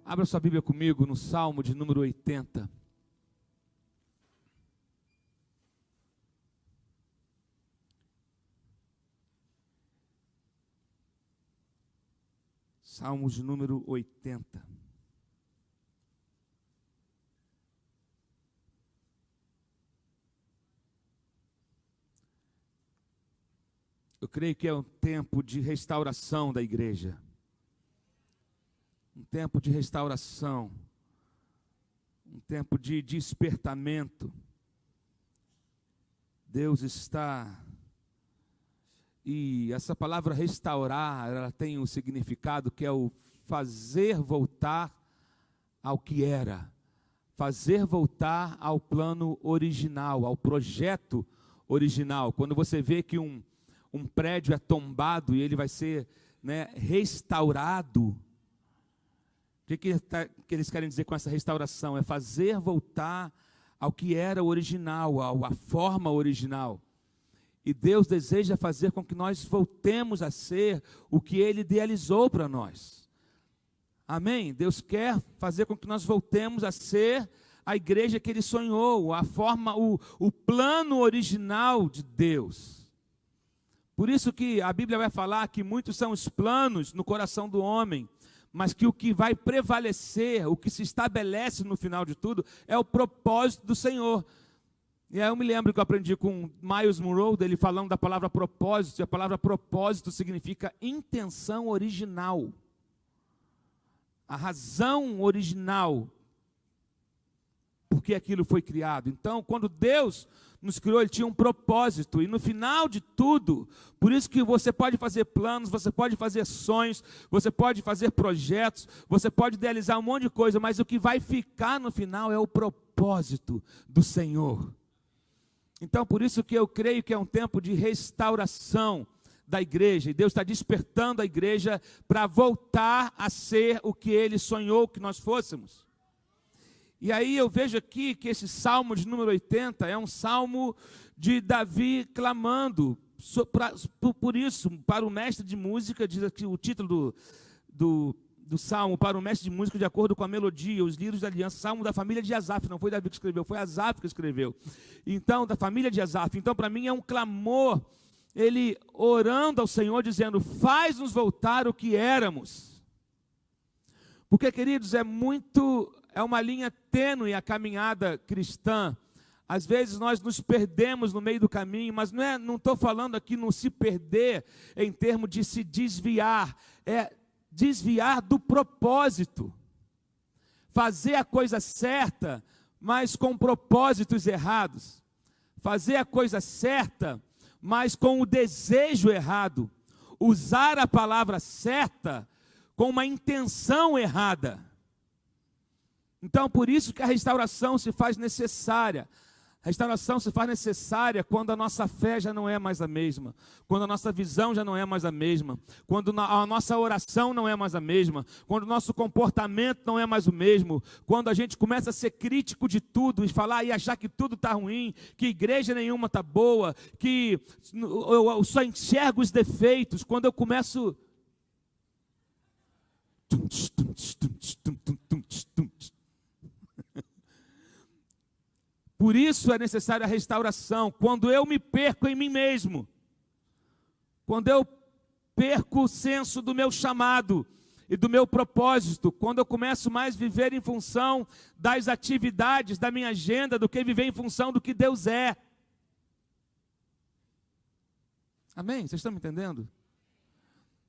Abra sua Bíblia comigo no Salmo de número 80. Salmo de número 80. Eu creio que é um tempo de restauração da igreja. Um tempo de restauração. Um tempo de despertamento. Deus está... E essa palavra restaurar, ela tem um significado que é o fazer voltar ao que era. Fazer voltar ao plano original, ao projeto original. Quando você vê que um prédio é tombado e ele vai ser, restaurado, o que eles querem dizer com essa restauração? É fazer voltar ao que era original, à forma original. E Deus deseja fazer com que nós voltemos a ser o que Ele idealizou para nós. Amém? Deus quer fazer com que nós voltemos a ser a igreja que Ele sonhou, a forma, o plano original de Deus. Por isso que a Bíblia vai falar que muitos são os planos no coração do homem, mas que o que vai prevalecer, o que se estabelece no final de tudo, é o propósito do Senhor. E aí eu me lembro que eu aprendi com Miles Monroe, ele falando da palavra propósito, e a palavra propósito significa intenção original. A razão original, porque aquilo foi criado. Então, quando Deus nos criou, Ele tinha um propósito, e no final de tudo, por isso que você pode fazer planos, você pode fazer sonhos, você pode fazer projetos, você pode idealizar um monte de coisa, mas o que vai ficar no final é o propósito do Senhor. Então, por isso que eu creio que é um tempo de restauração da igreja, e Deus está despertando a igreja para voltar a ser o que Ele sonhou que nós fôssemos. E aí eu vejo aqui que esse Salmo de número 80 é um Salmo de Davi clamando por isso, para o mestre de música, diz aqui o título do Salmo, para o mestre de música de acordo com a melodia, os lírios da aliança, Salmo da família de Asaf, não foi Davi que escreveu, foi Asaf que escreveu. Então, da família de Asaf. Então, para mim é um clamor, ele orando ao Senhor, dizendo, faz-nos voltar o que éramos. Porque, queridos, é uma linha tênue a caminhada cristã. Às vezes nós nos perdemos no meio do caminho, mas não estou falando aqui no se perder em termos de se desviar, é desviar do propósito, fazer a coisa certa, mas com propósitos errados, fazer a coisa certa, mas com o desejo errado, usar a palavra certa com uma intenção errada. Então, por isso que a restauração se faz necessária. A restauração se faz necessária quando a nossa fé já não é mais a mesma, quando a nossa visão já não é mais a mesma, quando a nossa oração não é mais a mesma, quando o nosso comportamento não é mais o mesmo, quando a gente começa a ser crítico de tudo e falar e achar que tudo está ruim, que igreja nenhuma está boa, que eu só enxergo os defeitos, quando eu começo... Por isso é necessária a restauração, quando eu me perco em mim mesmo, quando eu perco o senso do meu chamado e do meu propósito, quando eu começo mais a viver em função das atividades da minha agenda, do que viver em função do que Deus é. Amém? Vocês estão me entendendo?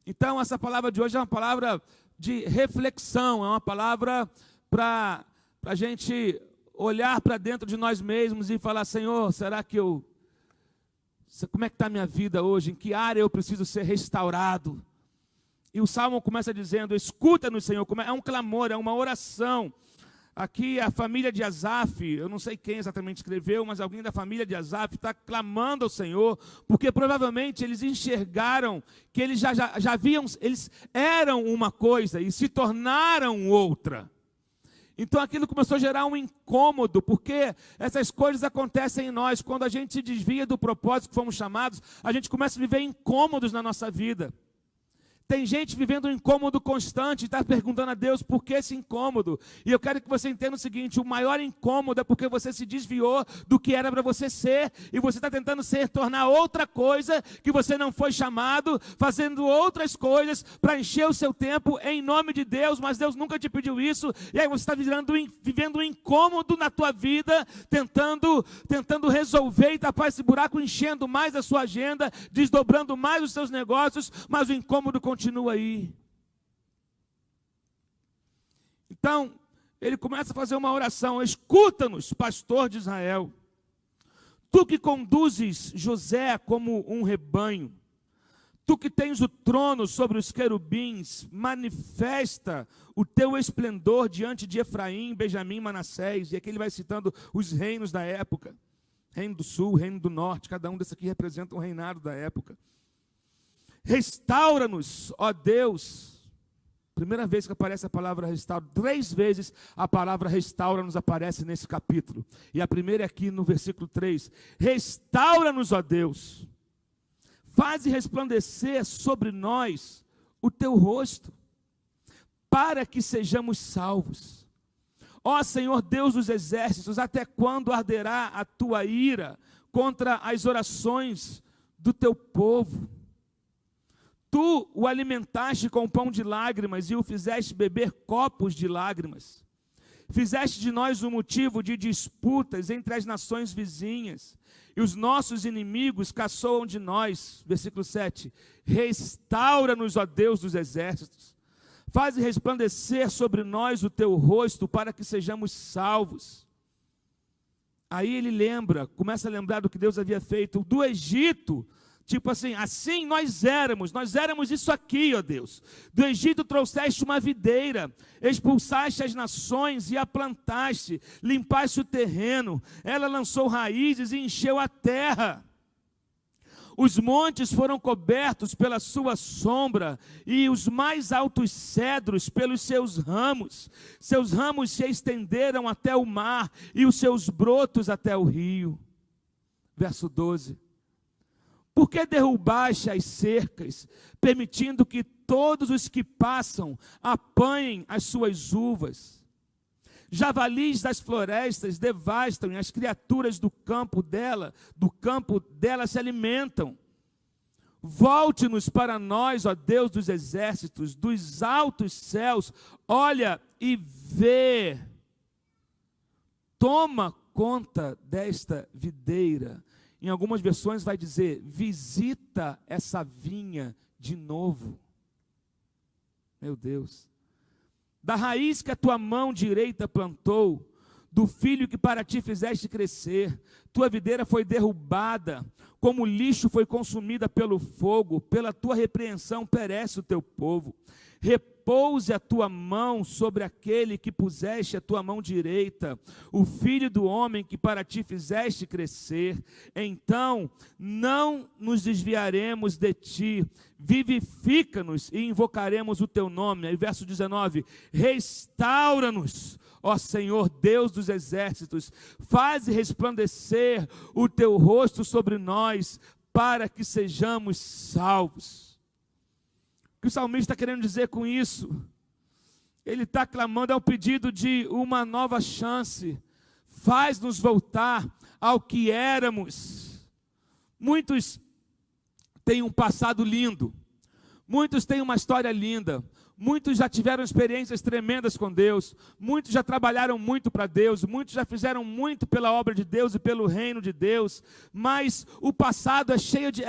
Então essa palavra de hoje é uma palavra de reflexão, é uma palavra para a gente olhar para dentro de nós mesmos e falar, Senhor, será que como é que está a minha vida hoje? Em que área eu preciso ser restaurado? E o Salmo começa dizendo, escuta-nos, Senhor, é um clamor, é uma oração. Aqui a família de Asaf, eu não sei quem exatamente escreveu, mas alguém da família de Asaf está clamando ao Senhor, porque provavelmente eles enxergaram que eles já viam, eles eram uma coisa e se tornaram outra. Então aquilo começou a gerar um incômodo, porque essas coisas acontecem em nós. Quando a gente se desvia do propósito que fomos chamados, a gente começa a viver incômodos na nossa vida. Tem gente vivendo um incômodo constante, está perguntando a Deus por que esse incômodo. E eu quero que você entenda o seguinte: o maior incômodo é porque você se desviou do que era para você ser, e você está tentando tornar outra coisa que você não foi chamado, fazendo outras coisas para encher o seu tempo em nome de Deus, mas Deus nunca te pediu isso, e aí você está vivendo um incômodo na tua vida, tentando resolver e tapar esse buraco, enchendo mais a sua agenda, desdobrando mais os seus negócios, mas o incômodo continua aí. Então, ele começa a fazer uma oração: escuta-nos, pastor de Israel, tu que conduzes José como um rebanho, tu que tens o trono sobre os querubins, manifesta o teu esplendor diante de Efraim, Benjamim, Manassés. E aqui ele vai citando os reinos da época: reino do sul, reino do norte, cada um desses aqui representa um reinado da época. Restaura-nos, ó Deus. Primeira vez que aparece a palavra restaura. 3 vezes a palavra restaura-nos aparece nesse capítulo. E a primeira é aqui no versículo 3. Restaura-nos, ó Deus. Faze resplandecer sobre nós o teu rosto, para que sejamos salvos. Ó Senhor Deus dos exércitos, até quando arderá a tua ira contra as orações do teu povo? Tu o alimentaste com pão de lágrimas e o fizeste beber copos de lágrimas. Fizeste de nós um motivo de disputas entre as nações vizinhas, e os nossos inimigos caçoam de nós. Versículo 7. Restaura-nos, ó Deus dos exércitos. Faze resplandecer sobre nós o teu rosto, para que sejamos salvos. Aí ele começa a lembrar do que Deus havia feito do Egito. Tipo assim nós éramos isso aqui, ó Deus. Do Egito trouxeste uma videira, expulsaste as nações e a plantaste, limpaste o terreno, ela lançou raízes e encheu a terra. Os montes foram cobertos pela sua sombra, e os mais altos cedros pelos seus ramos. Seus ramos se estenderam até o mar, e os seus brotos até o rio. Verso 12. Por que derrubaste as cercas, permitindo que todos os que passam apanhem as suas uvas? Javalis das florestas devastam, e as criaturas do campo dela se alimentam. Volte-nos para nós, ó Deus dos exércitos, dos altos céus, olha e vê. Toma conta desta videira. Em algumas versões vai dizer: visita essa vinha de novo. Meu Deus. Da raiz que a tua mão direita plantou, do filho que para ti fizeste crescer, tua videira foi derrubada, como lixo foi consumida pelo fogo, pela tua repreensão perece o teu povo. Repouse a tua mão sobre aquele que puseste a tua mão direita, o filho do homem que para ti fizeste crescer. Então não nos desviaremos de ti, vivifica-nos e invocaremos o teu nome. Aí verso 19, restaura-nos, ó Senhor Deus dos exércitos, faze resplandecer o teu rosto sobre nós, para que sejamos salvos. O que o salmista está querendo dizer com isso? Ele está clamando, é um pedido de uma nova chance. Faz-nos voltar ao que éramos. Muitos têm um passado lindo, muitos têm uma história linda, muitos já tiveram experiências tremendas com Deus, muitos já trabalharam muito para Deus, muitos já fizeram muito pela obra de Deus e pelo reino de Deus, mas o passado é cheio de...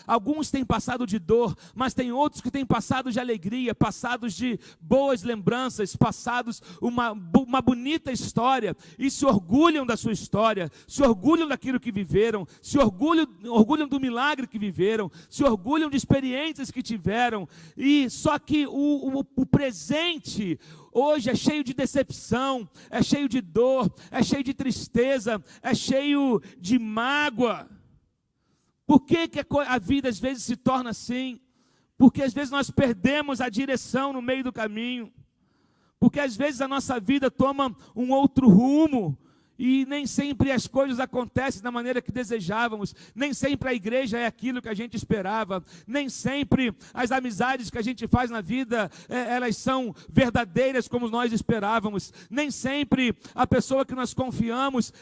alguns têm passado de dor, mas tem outros que têm passado de alegria, passados de boas lembranças, passados uma bonita história, e se orgulham da sua história, se orgulham daquilo que viveram, se orgulham do milagre que viveram, se orgulham de experiências que tiveram, e só que o presente hoje é cheio de decepção, é cheio de dor, é cheio de tristeza, é cheio de mágoa. Por que a vida às vezes se torna assim? Porque às vezes nós perdemos a direção no meio do caminho, porque às vezes a nossa vida toma um outro rumo, E nem sempre as coisas acontecem da maneira que desejávamos, nem sempre a igreja é aquilo que a gente esperava, nem sempre as amizades que a gente faz na vida, elas são verdadeiras como nós esperávamos, nem sempre a pessoa que nós confiamos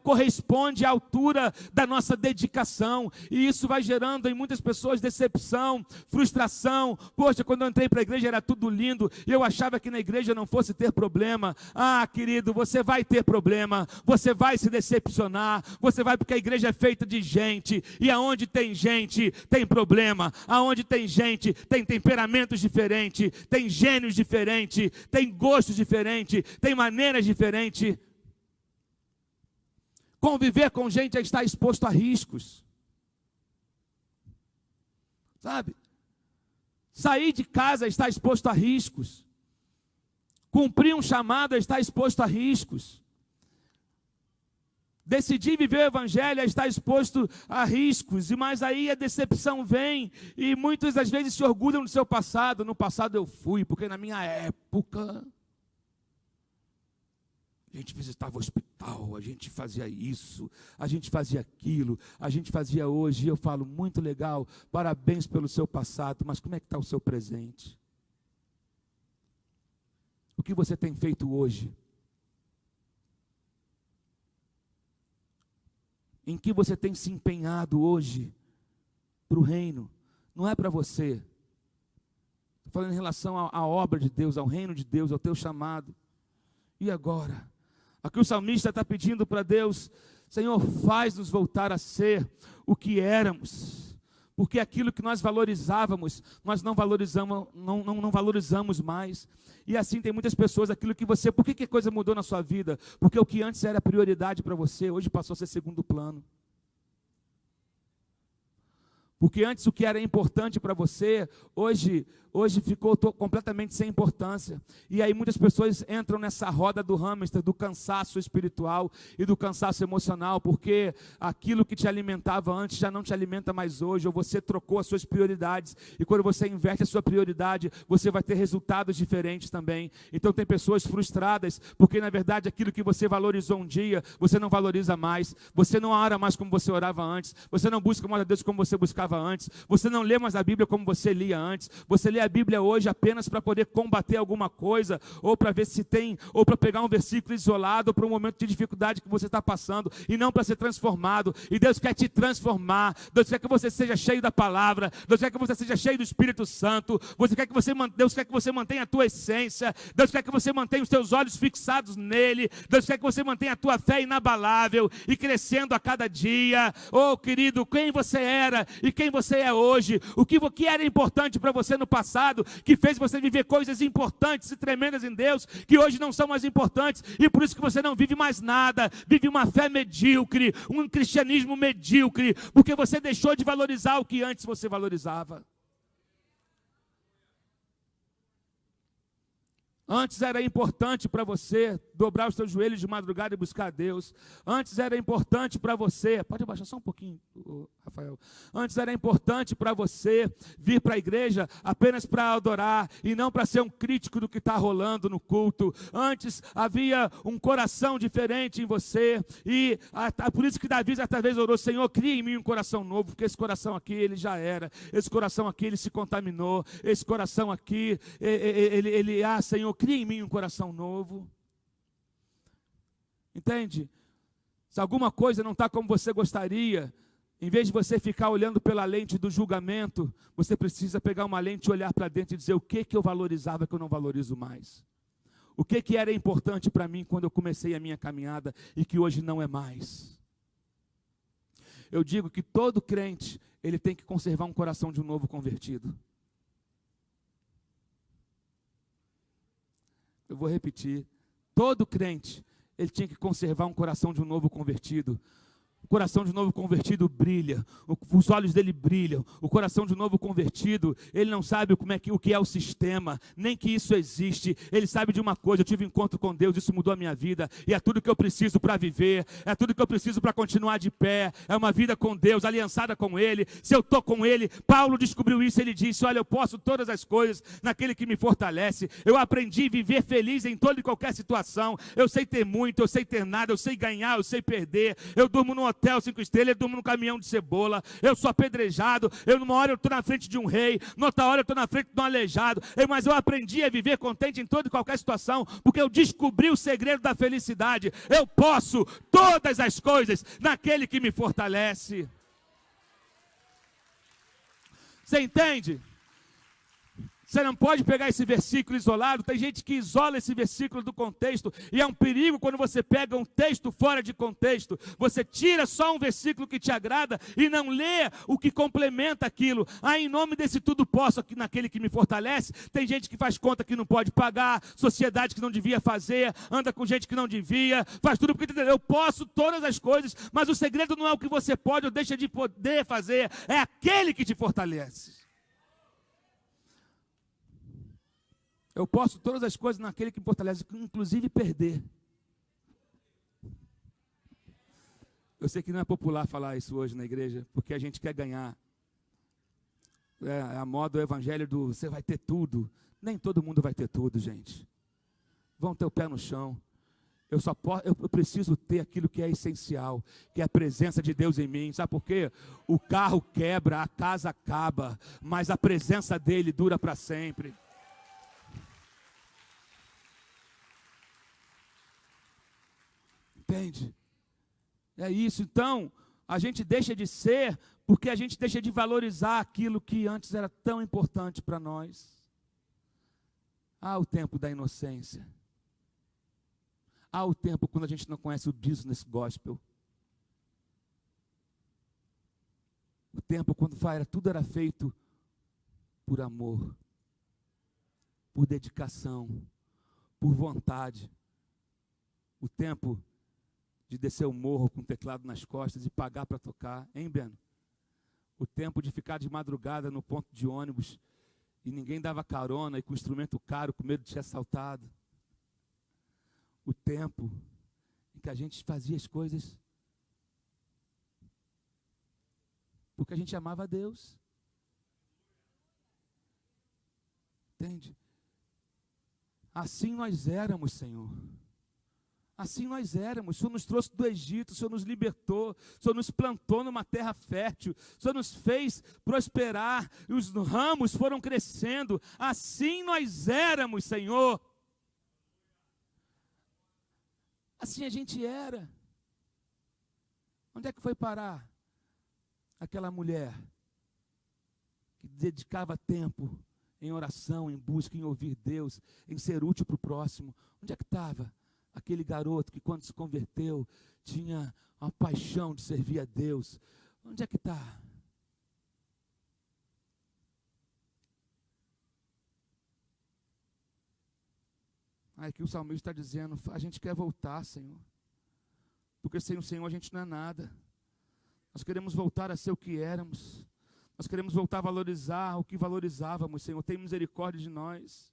corresponde à altura da nossa dedicação, e isso vai gerando em muitas pessoas decepção, frustração. Poxa, quando eu entrei para a igreja era tudo lindo, e eu achava que na igreja não fosse ter problema. Ah, querido, você vai ter problema, você vai se decepcionar, você vai, porque a igreja é feita de gente, e aonde tem gente, tem problema, aonde tem gente, tem temperamentos diferentes, tem gênios diferentes, tem gostos diferentes, tem maneiras diferentes. Conviver com gente é estar exposto a riscos, sabe? Sair de casa é estar exposto a riscos, cumprir um chamado é estar exposto a riscos. Decidir viver o evangelho é estar exposto a riscos, mas aí a decepção vem, e muitas das vezes se orgulham do seu passado. No passado eu fui, porque na minha época a gente visitava o hospital, a gente fazia isso, a gente fazia aquilo, a gente fazia hoje. E eu falo, muito legal, parabéns pelo seu passado, mas como é que está o seu presente? O que você tem feito hoje? Em que você tem se empenhado hoje para o reino? Não é para você. Estou falando em relação à obra de Deus, ao reino de Deus, ao teu chamado. E agora? Aqui o salmista está pedindo para Deus: Senhor, faz-nos voltar a ser o que éramos. Porque aquilo que nós valorizávamos, nós não valorizamos mais. E assim tem muitas pessoas, aquilo que você, por que a coisa mudou na sua vida? Porque o que antes era prioridade para você, hoje passou a ser segundo plano. Porque antes o que era importante para você, hoje ficou completamente sem importância. E aí muitas pessoas entram nessa roda do hamster, do cansaço espiritual e do cansaço emocional, porque aquilo que te alimentava antes já não te alimenta mais hoje, ou você trocou as suas prioridades, e quando você inverte a sua prioridade, você vai ter resultados diferentes também. Então tem pessoas frustradas, porque na verdade aquilo que você valorizou um dia, você não valoriza mais, você não ora mais como você orava antes, você não busca mais a Deus como você buscava antes, você não lê mais a Bíblia como você lia antes, você lê a Bíblia hoje apenas para poder combater alguma coisa, ou para ver se tem, ou para pegar um versículo isolado para um momento de dificuldade que você está passando, e não para ser transformado. E Deus quer te transformar, Deus quer que você seja cheio da palavra, Deus quer que você seja cheio do Espírito Santo, Deus quer que você mantenha a tua essência, Deus quer que você mantenha os teus olhos fixados nele, Deus quer que você mantenha a tua fé inabalável e crescendo a cada dia. Oh, querido, quem você era e quem você é hoje, o que era importante para você no passado, que fez você viver coisas importantes e tremendas em Deus, que hoje não são mais importantes, e por isso que você não vive mais nada, vive uma fé medíocre, um cristianismo medíocre, porque você deixou de valorizar o que antes você valorizava. Antes era importante para você dobrar os seus joelhos de madrugada e buscar a Deus. Antes era importante para você, pode abaixar só um pouquinho, Rafael. Antes era importante para você vir para a igreja apenas para adorar e não para ser um crítico do que está rolando no culto. Antes havia um coração diferente em você, e por isso que Davi certa vez orou: Senhor, cria em mim um coração novo, porque esse coração aqui ele já era, esse coração aqui ele se contaminou, esse coração aqui Senhor, cria em mim um coração novo. Entende? Se alguma coisa não está como você gostaria, em vez de você ficar olhando pela lente do julgamento, você precisa pegar uma lente e olhar para dentro e dizer: o que eu valorizava que eu não valorizo mais? O que era importante para mim quando eu comecei a minha caminhada e que hoje não é mais? Eu digo que todo crente, ele tem que conservar um coração de um novo convertido. Eu vou repetir, todo crente, ele tinha que conservar um coração de um novo convertido, O coração de novo convertido brilha, os olhos dele brilham. O coração de novo convertido, ele não sabe o que é o sistema, nem que isso existe. Ele sabe de uma coisa: eu tive um encontro com Deus, isso mudou a minha vida, e é tudo que eu preciso para viver, é tudo que eu preciso para continuar de pé. É uma vida com Deus, aliançada com Ele. Se eu estou com Ele, Paulo descobriu isso, ele disse: olha, eu posso todas as coisas naquele que me fortalece. Eu aprendi a viver feliz em toda e qualquer situação. Eu sei ter muito, eu sei ter nada, eu sei ganhar, eu sei perder. Eu durmo num hotel 5 estrelas, eu durmo num caminhão de cebola. Eu sou apedrejado, numa hora eu estou na frente de um rei, noutra hora eu estou na frente de um aleijado. Mas eu aprendi a viver contente em toda e qualquer situação, porque eu descobri o segredo da felicidade. Eu posso todas as coisas naquele que me fortalece. Você entende? Você não pode pegar esse versículo isolado. Tem gente que isola esse versículo do contexto, e é um perigo quando você pega um texto fora de contexto. Você tira só um versículo que te agrada e não lê o que complementa aquilo. Em nome desse tudo posso aqui naquele que me fortalece. Tem gente que faz conta que não pode pagar, sociedade que não devia fazer, anda com gente que não devia, faz tudo porque eu posso todas as coisas, mas o segredo não é o que você pode ou deixa de poder fazer, é aquele que te fortalece. Eu posso todas as coisas naquele que me fortalece, inclusive perder. Eu sei que não é popular falar isso hoje na igreja, porque a gente quer ganhar. É a moda do evangelho do você vai ter tudo. Nem todo mundo vai ter tudo, gente. Vão ter o pé no chão. Eu preciso ter aquilo que é essencial, que é a presença de Deus em mim. Sabe por quê? O carro quebra, a casa acaba, mas a presença dele dura para sempre. Entende? É isso. Então, a gente deixa de ser porque a gente deixa de valorizar aquilo que antes era tão importante para nós. O tempo da inocência. O tempo quando a gente não conhece o business gospel. O tempo quando tudo era feito por amor, por dedicação, por vontade. O tempo de descer o morro com o teclado nas costas e pagar para tocar, hein, Beno? O tempo de ficar de madrugada no ponto de ônibus e ninguém dava carona e com instrumento caro, com medo de ser assaltado. O tempo em que a gente fazia as coisas porque a gente amava a Deus. Entende? Assim nós éramos, Senhor. Assim nós éramos. O Senhor nos trouxe do Egito, o Senhor nos libertou, o Senhor nos plantou numa terra fértil, o Senhor nos fez prosperar, e os ramos foram crescendo. Assim nós éramos, Senhor. Assim a gente era. Onde é que foi parar aquela mulher que dedicava tempo em oração, em busca, em ouvir Deus, em ser útil para o próximo? Onde é que estava aquele garoto que, quando se converteu, tinha uma paixão de servir a Deus? Onde é que está? Aqui o salmista está dizendo: a gente quer voltar, Senhor, porque sem o Senhor a gente não é nada. Nós queremos voltar a ser o que éramos. Nós queremos voltar a valorizar o que valorizávamos, Senhor. Tem misericórdia de nós.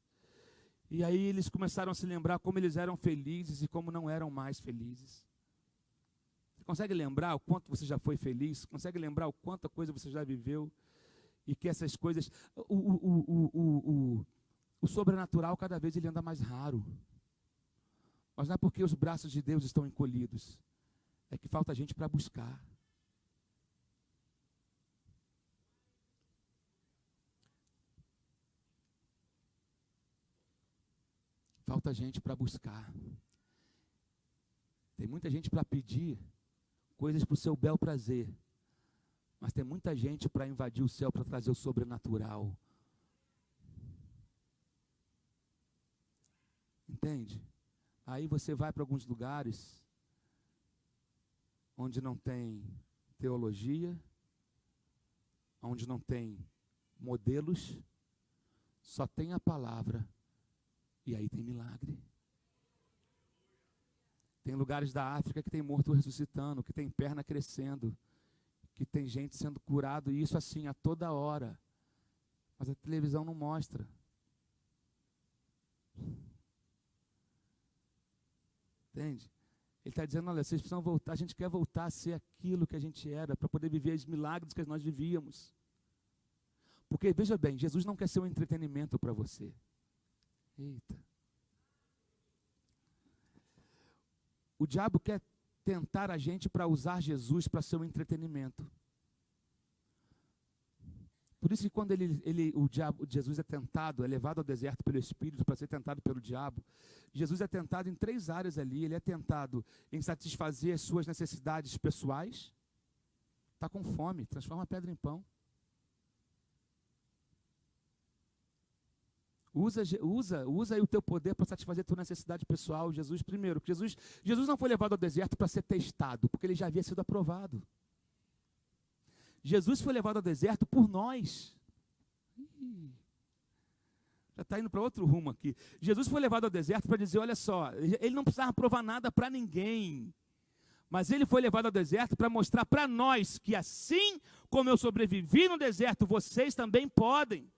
E aí eles começaram a se lembrar como eles eram felizes e como não eram mais felizes. Você consegue lembrar o quanto você já foi feliz? Consegue lembrar o quanto a coisa você já viveu? E que essas coisas... O sobrenatural cada vez ele anda mais raro. Mas não é porque os braços de Deus estão encolhidos. É que falta gente para buscar. Falta gente para buscar. Tem muita gente para pedir coisas para o seu bel prazer. Mas tem muita gente para invadir o céu, para trazer o sobrenatural. Entende? Aí você vai para alguns lugares onde não tem teologia, onde não tem modelos, só tem a palavra. E aí tem milagre. Tem lugares da África que tem morto ressuscitando, que tem perna crescendo, que tem gente sendo curado, e isso assim a toda hora. Mas a televisão não mostra. Entende? Ele está dizendo, olha, vocês precisam voltar, a gente quer voltar a ser aquilo que a gente era, para poder viver os milagres que nós vivíamos. Porque, veja bem, Jesus não quer ser um entretenimento para você. Eita. O diabo quer tentar a gente para usar Jesus para ser um entretenimento. Por isso que quando Jesus é tentado, é levado ao deserto pelo Espírito para ser tentado pelo diabo, Jesus é tentado em 3 áreas ali. Ele é tentado em satisfazer as suas necessidades pessoais. Está com fome, transforma a pedra em pão. Usa aí o teu poder para satisfazer a tua necessidade pessoal. Jesus primeiro, porque Jesus não foi levado ao deserto para ser testado, porque ele já havia sido aprovado. Jesus foi levado ao deserto por nós. Já está indo para outro rumo aqui. Jesus foi levado ao deserto para dizer, olha só, ele não precisava provar nada para ninguém. Mas ele foi levado ao deserto para mostrar para nós que assim como eu sobrevivi no deserto, vocês também podem.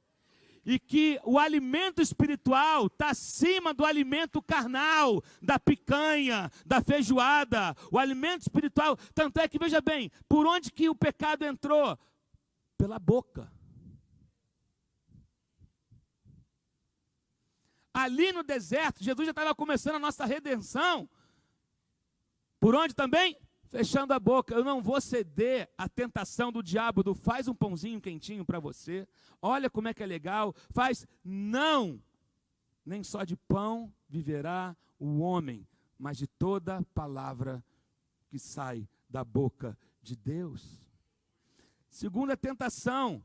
E que o alimento espiritual está acima do alimento carnal, da picanha, da feijoada. O alimento espiritual, tanto é que, veja bem, por onde que o pecado entrou? Pela boca. Ali no deserto, Jesus já estava começando a nossa redenção. Por onde também? Fechando a boca. Eu não vou ceder à tentação do diabo do faz um pãozinho quentinho para você. Olha como é que é legal. Faz, não. Nem só de pão viverá o homem, mas de toda palavra que sai da boca de Deus. Segunda tentação.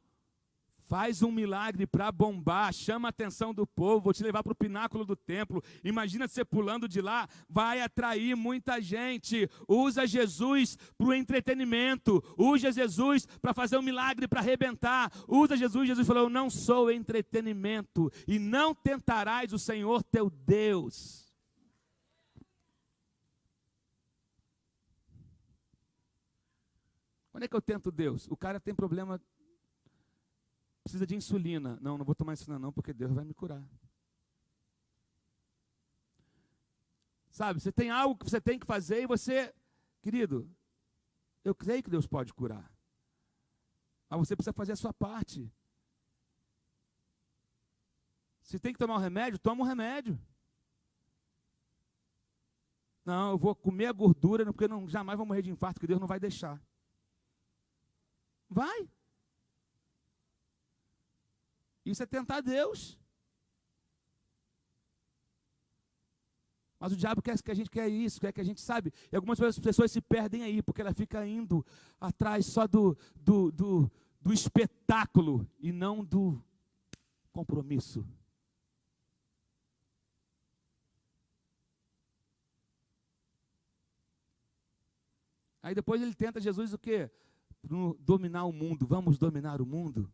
Faz um milagre para bombar, chama a atenção do povo, vou te levar para o pináculo do templo. Imagina você pulando de lá, vai atrair muita gente. Usa Jesus para o entretenimento, usa Jesus para fazer um milagre, para arrebentar. Usa Jesus, Jesus falou, eu não sou entretenimento, e não tentarás o Senhor teu Deus. Quando é que eu tento Deus? O cara tem problema, precisa de insulina. Não vou tomar insulina não, porque Deus vai me curar. Sabe, você tem algo que você tem que fazer e você, querido, eu creio que Deus pode curar. Mas você precisa fazer a sua parte. Se tem que tomar um remédio, toma um remédio. Não, eu vou comer a gordura, porque jamais vou morrer de infarto, que Deus não vai deixar. Vai. Isso é tentar Deus. Mas o diabo quer que a gente quer isso, quer que a gente sabe. E algumas pessoas se perdem aí, porque ela fica indo atrás só do espetáculo e não do compromisso. Aí depois ele tenta Jesus o quê? Dominar o mundo. Vamos dominar o mundo?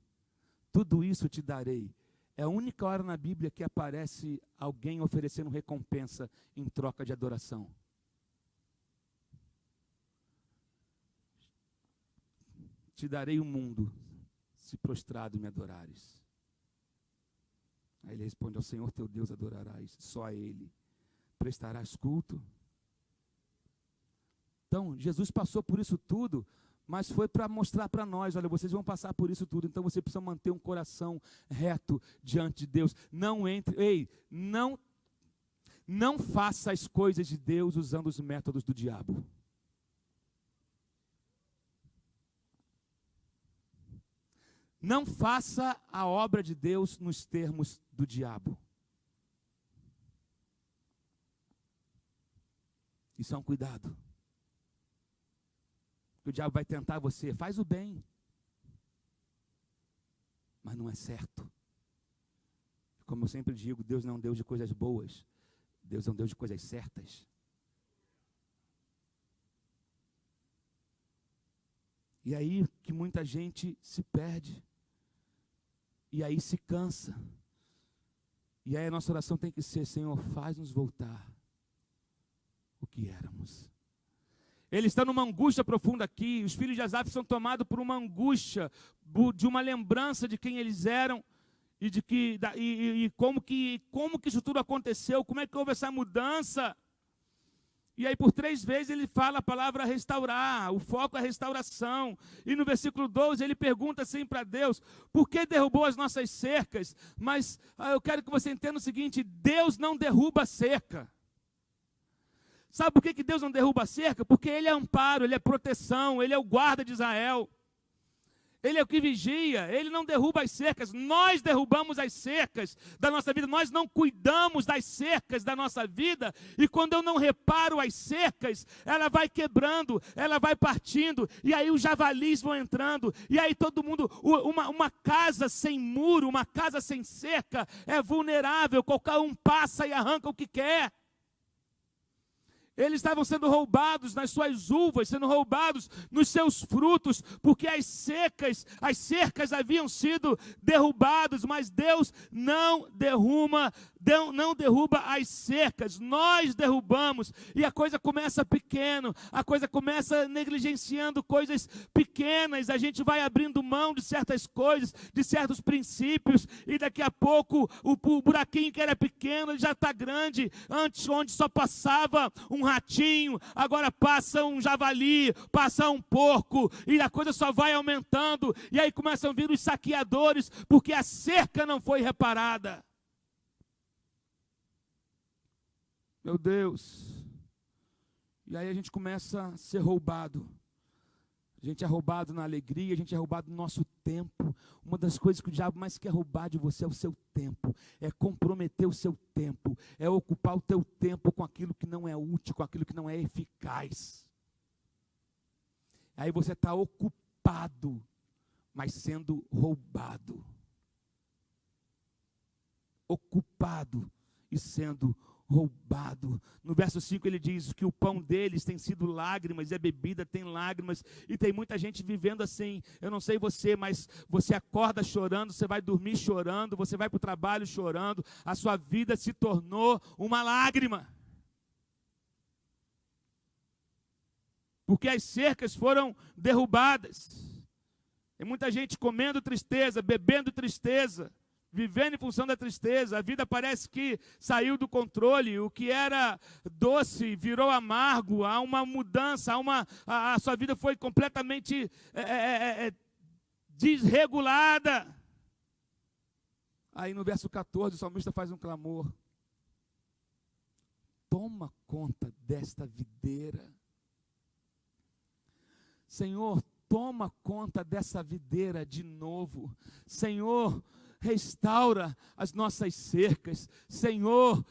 Tudo isso te darei. É a única hora na Bíblia que aparece alguém oferecendo recompensa em troca de adoração. Te darei o mundo, se prostrado me adorares. Aí ele responde, ao Senhor teu Deus adorarás, só a Ele prestarás culto. Então, Jesus passou por isso tudo, mas foi para mostrar para nós, olha, vocês vão passar por isso tudo, então você precisa manter um coração reto diante de Deus. Não faça as coisas de Deus usando os métodos do diabo. Não faça a obra de Deus nos termos do diabo. Isso é um cuidado. O diabo vai tentar você, faz o bem. Mas não é certo. Como eu sempre digo, Deus não é um Deus de coisas boas. Deus é um Deus de coisas certas. E aí que muita gente se perde. E aí se cansa. E aí a nossa oração tem que ser, Senhor, faz-nos voltar. O que éramos. Ele está numa angústia profunda aqui. Os filhos de Asaf são tomados por uma angústia, de uma lembrança de quem eles eram e de como que isso tudo aconteceu, como é que houve essa mudança. E aí por 3 vezes ele fala a palavra restaurar, o foco é a restauração. E no versículo 12 ele pergunta assim para Deus: por que derrubou as nossas cercas? Mas eu quero que você entenda o seguinte: Deus não derruba a cerca. Sabe por que Deus não derruba a cerca? Porque Ele é amparo, Ele é proteção, Ele é o guarda de Israel. Ele é o que vigia, Ele não derruba as cercas. Nós derrubamos as cercas da nossa vida, nós não cuidamos das cercas da nossa vida. E quando eu não reparo as cercas, ela vai quebrando, ela vai partindo. E aí os javalis vão entrando. E aí todo mundo, uma casa sem muro, uma casa sem cerca é vulnerável. Qualquer um passa e arranca o que quer. Eles estavam sendo roubados nas suas uvas, sendo roubados nos seus frutos, porque as cercas haviam sido derrubadas, mas Deus não derruba as cercas, nós derrubamos, e a coisa começa pequeno, a coisa começa negligenciando coisas pequenas, a gente vai abrindo mão de certas coisas, de certos princípios, e daqui a pouco o buraquinho que era pequeno já está grande. Antes, onde só passava um ratinho, agora passa um javali, passa um porco, e a coisa só vai aumentando, e aí começam a vir os saqueadores, porque a cerca não foi reparada. Meu Deus, e aí a gente começa a ser roubado. A gente é roubado na alegria, a gente é roubado no nosso tempo. Uma das coisas que o diabo mais quer roubar de você é o seu tempo, é comprometer o seu tempo, é ocupar o teu tempo com aquilo que não é útil, com aquilo que não é eficaz. Aí você está ocupado, mas sendo roubado. Ocupado e sendo roubado. No verso 5 ele diz que o pão deles tem sido lágrimas, e a bebida tem lágrimas, e tem muita gente vivendo assim. Eu não sei você, mas você acorda chorando, você vai dormir chorando, você vai para o trabalho chorando, a sua vida se tornou uma lágrima, porque as cercas foram derrubadas. Tem muita gente comendo tristeza, bebendo tristeza, vivendo em função da tristeza. A vida parece que saiu do controle. O que era doce virou amargo. Há uma mudança, a sua vida foi completamente desregulada. Aí no verso 14 o salmista faz um clamor: toma conta desta videira. Senhor, toma conta dessa videira de novo. Senhor, restaura as nossas cercas. Senhor,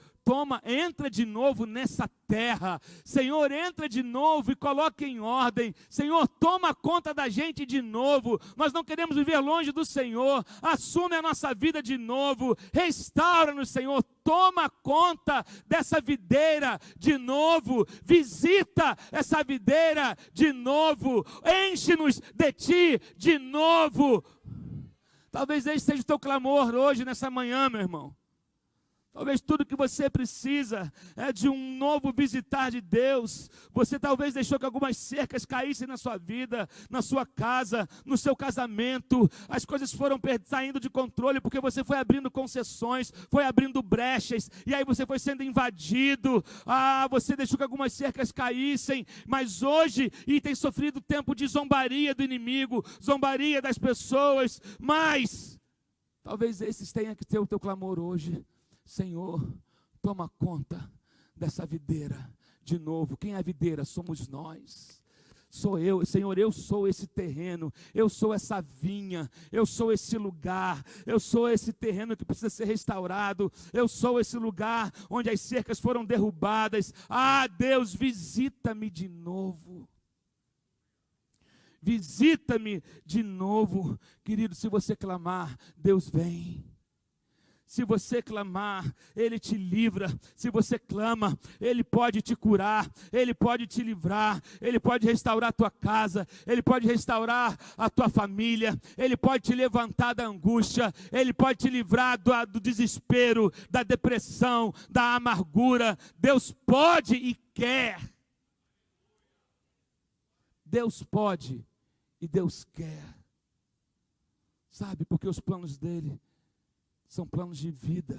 entra de novo nessa terra. Senhor, entra de novo e coloca em ordem. Senhor, toma conta da gente de novo. Nós não queremos viver longe do Senhor. Assume a nossa vida de novo. Restaura-nos, Senhor. Toma conta dessa videira de novo. Visita essa videira de novo. Enche-nos de Ti de novo. Talvez esse seja o teu clamor hoje, nessa manhã, meu irmão. Talvez tudo que você precisa é de um novo visitar de Deus. Você talvez deixou que algumas cercas caíssem na sua vida, na sua casa, no seu casamento. As coisas foram saindo de controle porque você foi abrindo concessões, foi abrindo brechas, e aí você foi sendo invadido. Você deixou que algumas cercas caíssem, mas hoje, e tem sofrido tempo de zombaria do inimigo, zombaria das pessoas, mas talvez esses tenha que ter o teu clamor hoje. Senhor, toma conta dessa videira de novo. Quem é a videira? Somos nós. Sou eu, Senhor, eu sou esse terreno, eu sou essa vinha, eu sou esse lugar, eu sou esse terreno que precisa ser restaurado, eu sou esse lugar onde as cercas foram derrubadas. Deus, visita-me de novo. Visita-me de novo. Querido, se você clamar, Deus vem. Se você clamar, Ele te livra. Se você clama, Ele pode te curar, Ele pode te livrar, Ele pode restaurar a tua casa, Ele pode restaurar a tua família, Ele pode te levantar da angústia, Ele pode te livrar do desespero, da depressão, da amargura. Deus pode e quer. Deus pode e Deus quer. Sabe, porque os planos dele são planos de vida,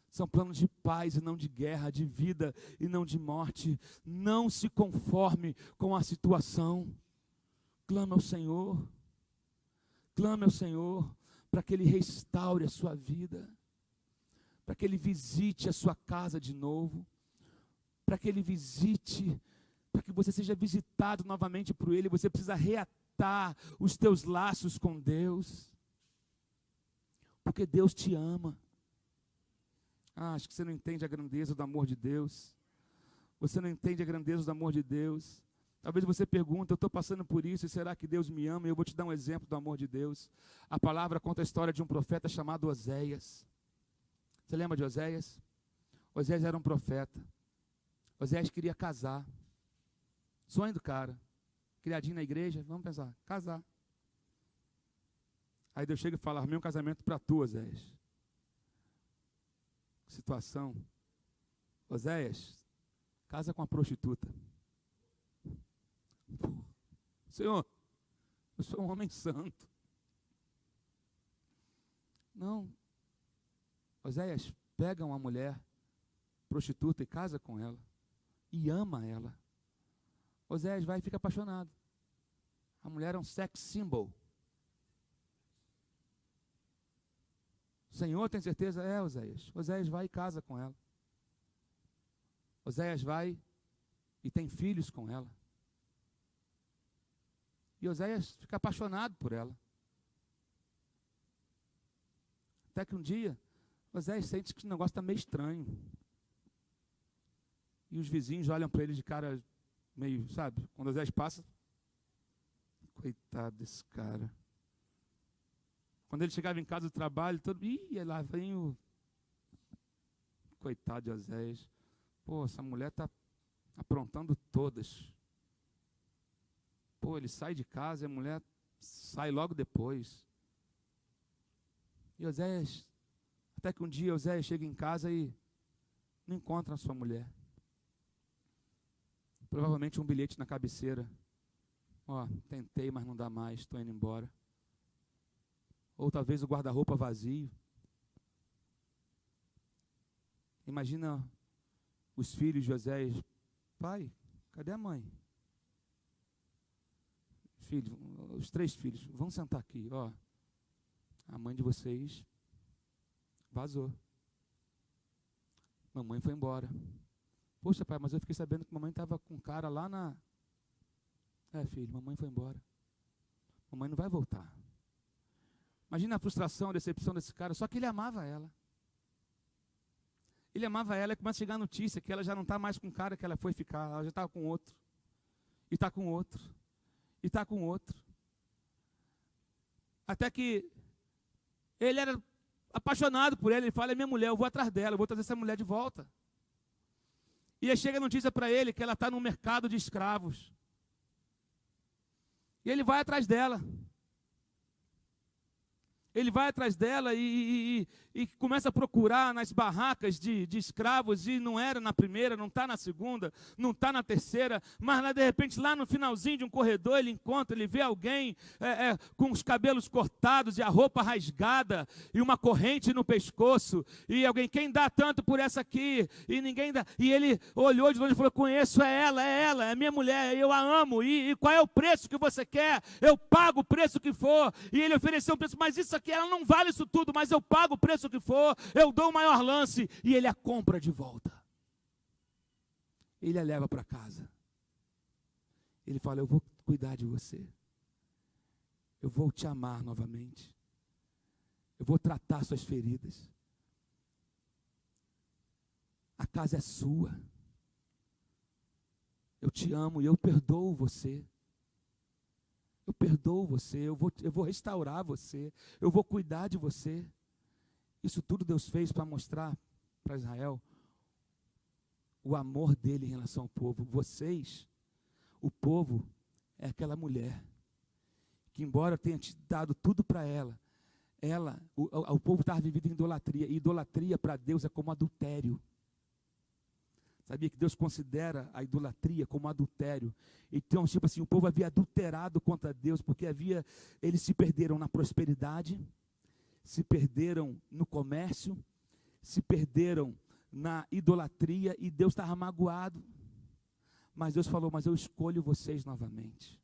são planos de paz e não de guerra, de vida e não de morte. Não se conforme com a situação. Clame ao Senhor. Clame ao Senhor para que Ele restaure a sua vida, para que Ele visite a sua casa de novo, para que Ele visite, para que você seja visitado novamente por Ele. Você precisa reatar os teus laços com Deus, porque Deus te ama. Acho que você não entende a grandeza do amor de Deus. Você não entende a grandeza do amor de Deus. Talvez você pergunte, eu estou passando por isso, e será que Deus me ama? Eu vou te dar um exemplo do amor de Deus. A palavra conta a história de um profeta chamado Oséias. Você lembra de Oséias? Oséias era um profeta. Oséias queria casar. Sonho do cara. Criadinho na igreja, vamos pensar, casar. Aí Deus chega e fala, arrumei um casamento para tu, Oséias. Situação. Oséias, casa com a prostituta. Senhor, eu sou um homem santo. Não. Oséias pega uma mulher prostituta e casa com ela. E ama ela. Oséias vai e fica apaixonado. A mulher é um sex symbol. O Senhor tem certeza? É, Oséias. Oséias vai e casa com ela. Oséias vai e tem filhos com ela. E Oséias fica apaixonado por ela. Até que um dia, Oséias sente que o negócio está meio estranho. E os vizinhos olham para ele de cara meio, sabe? Quando Oséias passa, coitado desse cara. Quando ele chegava em casa do trabalho, todo, lá vem o coitado de Oséias. Pô, essa mulher está aprontando todas. Pô, ele sai de casa e a mulher sai logo depois. E Oséias, até que um dia Oséias chega em casa e não encontra a sua mulher. Provavelmente um bilhete na cabeceira. Ó, tentei, mas não dá mais, estou indo embora. Ou talvez o guarda-roupa vazio. Imagina os filhos de Oséias. Pai, cadê a mãe? Filho, os 3 filhos, vão sentar aqui, ó. A mãe de vocês vazou. Mamãe foi embora. Poxa, pai, mas eu fiquei sabendo que mamãe estava com um cara lá na... filho, mamãe foi embora. Mamãe não vai voltar. Imagina a frustração, a decepção desse cara, só que ele amava ela. Ele amava ela e começa a chegar a notícia que ela já não está mais com o cara que ela foi ficar, ela já estava com outro. E está com outro. E está com outro. Até que ele era apaixonado por ela, ele fala, é minha mulher, eu vou atrás dela, eu vou trazer essa mulher de volta. E aí chega a notícia para ele que ela está no mercado de escravos. E ele vai atrás dela. Ele vai atrás dela e começa a procurar nas barracas de escravos, e não era na primeira, não está na segunda, não está na terceira, mas lá, de repente, lá no finalzinho de um corredor, ele vê alguém com os cabelos cortados e a roupa rasgada e uma corrente no pescoço, e alguém, quem dá tanto por essa aqui? E ninguém dá. E ele olhou de longe e falou, conheço, é ela, é minha mulher, eu a amo, e qual é o preço que você quer? Eu pago o preço que for. E ele ofereceu um preço, mas isso aqui, ela não vale isso tudo, mas eu pago o preço que for, eu dou o maior lance, e ele a compra de volta. Ele a leva para casa. Ele fala, eu vou cuidar de você. Eu vou te amar novamente. Eu vou tratar suas feridas. A casa é sua. Eu te amo e eu perdoo você. Eu perdoo você, eu vou restaurar você, eu vou cuidar de você. Isso tudo Deus fez para mostrar para Israel o amor dele em relação ao povo. Vocês, o povo, é aquela mulher que, embora tenha te dado tudo para ela, o povo estava vivendo em idolatria. E idolatria para Deus é como adultério. Sabia que Deus considera a idolatria como adultério. Então, tipo assim, o povo havia adulterado contra Deus, porque eles se perderam na prosperidade, se perderam no comércio, se perderam na idolatria, e Deus estava magoado. Mas Deus falou, mas eu escolho vocês novamente.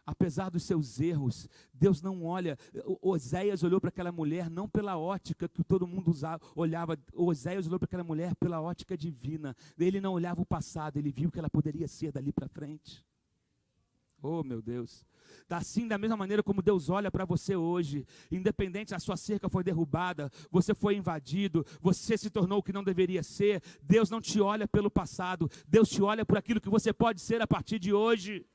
Apesar dos seus erros, Deus não olha. Oséias olhou para aquela mulher não pela ótica que todo mundo olhava. Oséias olhou para aquela mulher pela ótica divina. Ele não olhava o passado, ele viu que ela poderia ser dali para frente. Oh, meu Deus. Assim, da mesma maneira como Deus olha para você hoje, independente, a sua cerca foi derrubada, você foi invadido, você se tornou o que não deveria ser, Deus não te olha pelo passado, Deus te olha por aquilo que você pode ser a partir de hoje.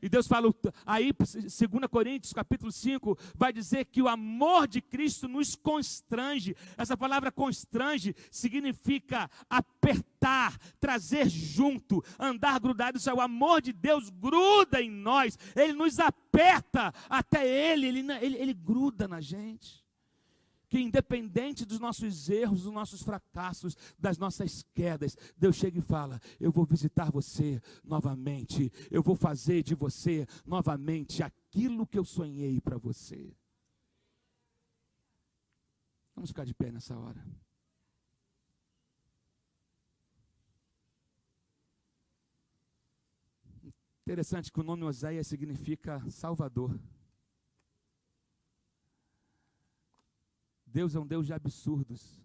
E Deus fala, aí 2 Coríntios capítulo 5, vai dizer que o amor de Cristo nos constrange. Essa palavra constrange significa apertar, trazer junto, andar grudado. Isso é o amor de Deus, gruda em nós, Ele nos aperta até Ele gruda na gente. Que independente dos nossos erros, dos nossos fracassos, das nossas quedas, Deus chega e fala, eu vou visitar você novamente, eu vou fazer de você novamente aquilo que eu sonhei para você. Vamos ficar de pé nessa hora. Interessante que o nome Oséias significa Salvador. Deus é um Deus de absurdos.